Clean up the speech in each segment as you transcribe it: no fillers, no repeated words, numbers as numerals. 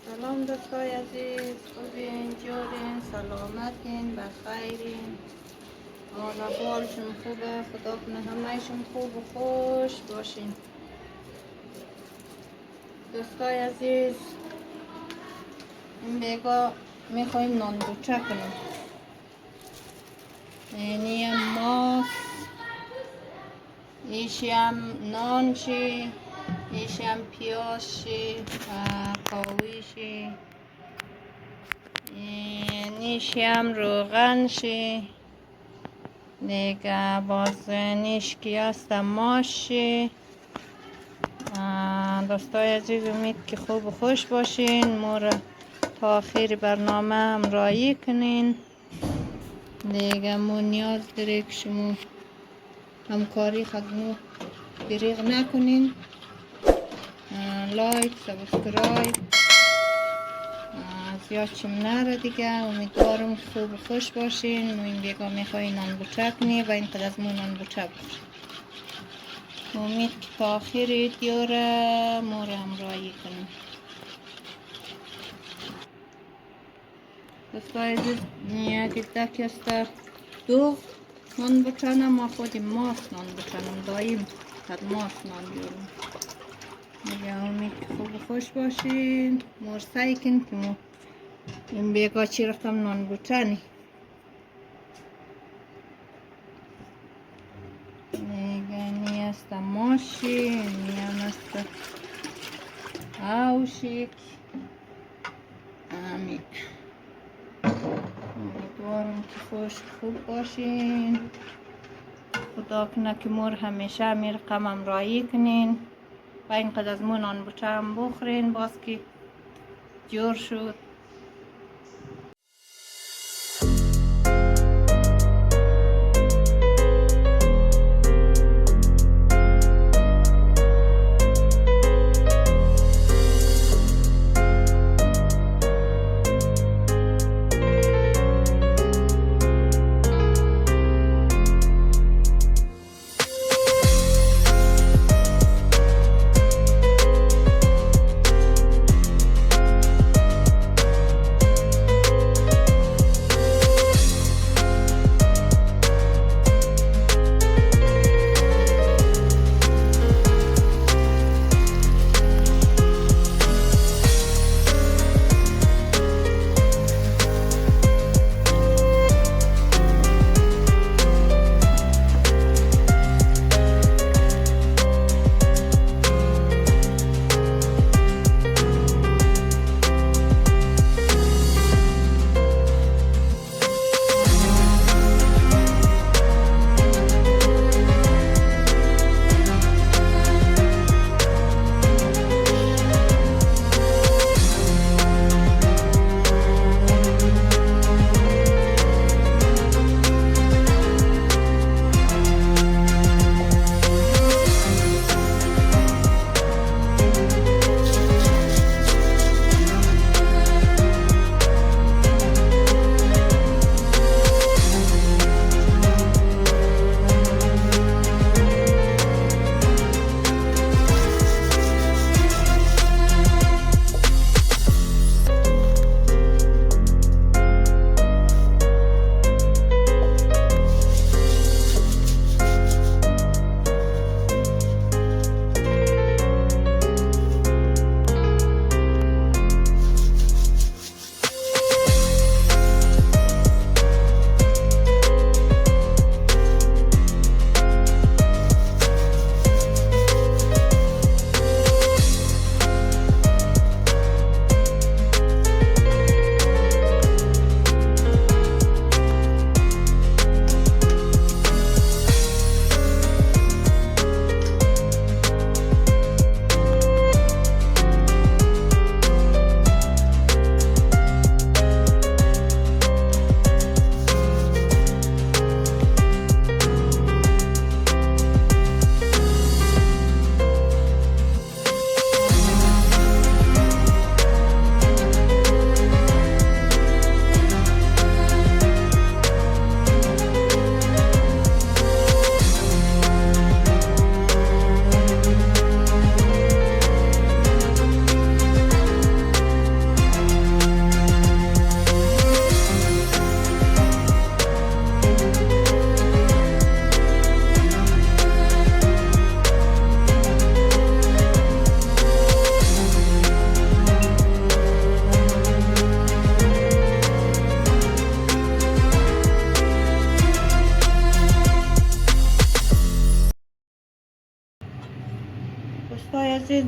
سلام دوستای عزیز، خوبین، جورین، سلامتین، بخیرین. حال احوالشون خوبه؟ خدا کنه همهشون خوب و خوش باشین. دوستای عزیز، این بیگا میخوایم نان دوچه کنیم. اینی هم ماست، ایشی هم نان شی، ایشی هم پیاز شی و کاوی نیشی هم روغن شی دیگه. باز نیشکی هست ماشی. دوستای عزیز، امید که خوب و خوش باشین. ما را تا آخر برنامه همراهی کنین دیگه. مو نیاز داره که شما همکاری خدمو دریغ نکنین. لایک، سابسکرایب زیاد چیم نره دیگه. امیدوارم که خوب و خوش باشین. ما این بیگا میخوایی نان بچه کنی و اینقدر از ما نان بچه باشه. امید که تا آخر ویدیو را ما را همراهی کنین. دوستای عزیز، یک دکی است دو نان بچنم. ما خودی ماست نان بچنم، داییم قد ماست نان بیارم دیگه. امید که خوب و خوش باشین. مور سعی کن که ما این بیگا چی رقم نان بچنی دیگه. نی است ماشی، نی هم است آوشیک. آمین. امیدوارم که خوب باشین. خدا کنه که مور همیشه همین رقم همراهی کنین و اینقدر از مون نان بچه هم بخورین. باز که جور شد.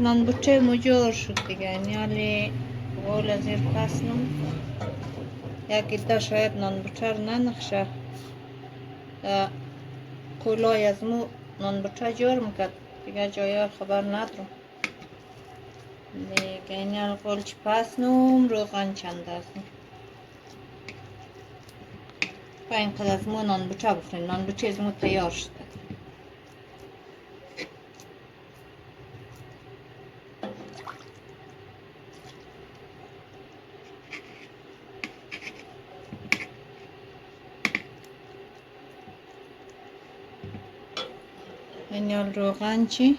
نان بچه مجور شد دیگه، یعنی حالی غول زیر پسنم یکی دا شاید نان بچه رو ننخشه کولای از مو نان بچه جور میکرد دیگه جایی خبر ندارم دیگه این غول چی پسنم روغن چند است و اینقدر از مو نان بچه بخورین، نان بچه از مو تیار شده. این روغن چی؟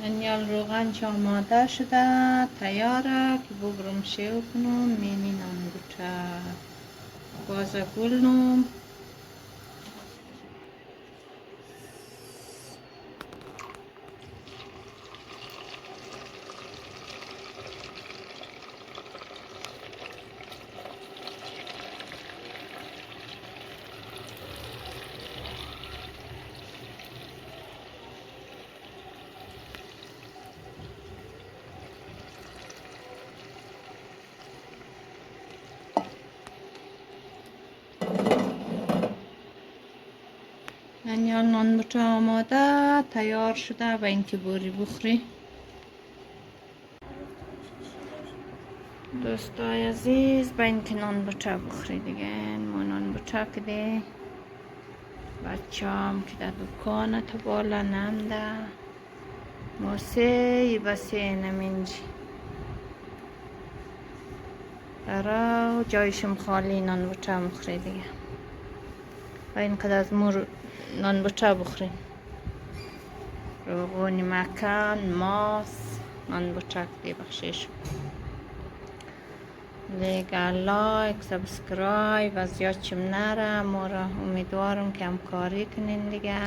این روغن چی آماده شده تیاره که ببرم شیو کنم مینی نان بچه بازه گلنم این نان بچه آماده تیار شده و اینکه بوری بخوری. دوستای عزیز به اینکه نان بچه بخوری دیگه ما نان بچه کده بچه هم که در دکانه تا بالا نمده ما سه بسه نمینجی برای جایشم خالی نان بچه بخوری دیگه و اینقدر از مور نان بچه بخورین روغونی مکن ماس نان بچه دی بخشیش دیگه لایک سبسکرایب و زیاد چم نره ما را امیدوارم که همکاری کنین دیگه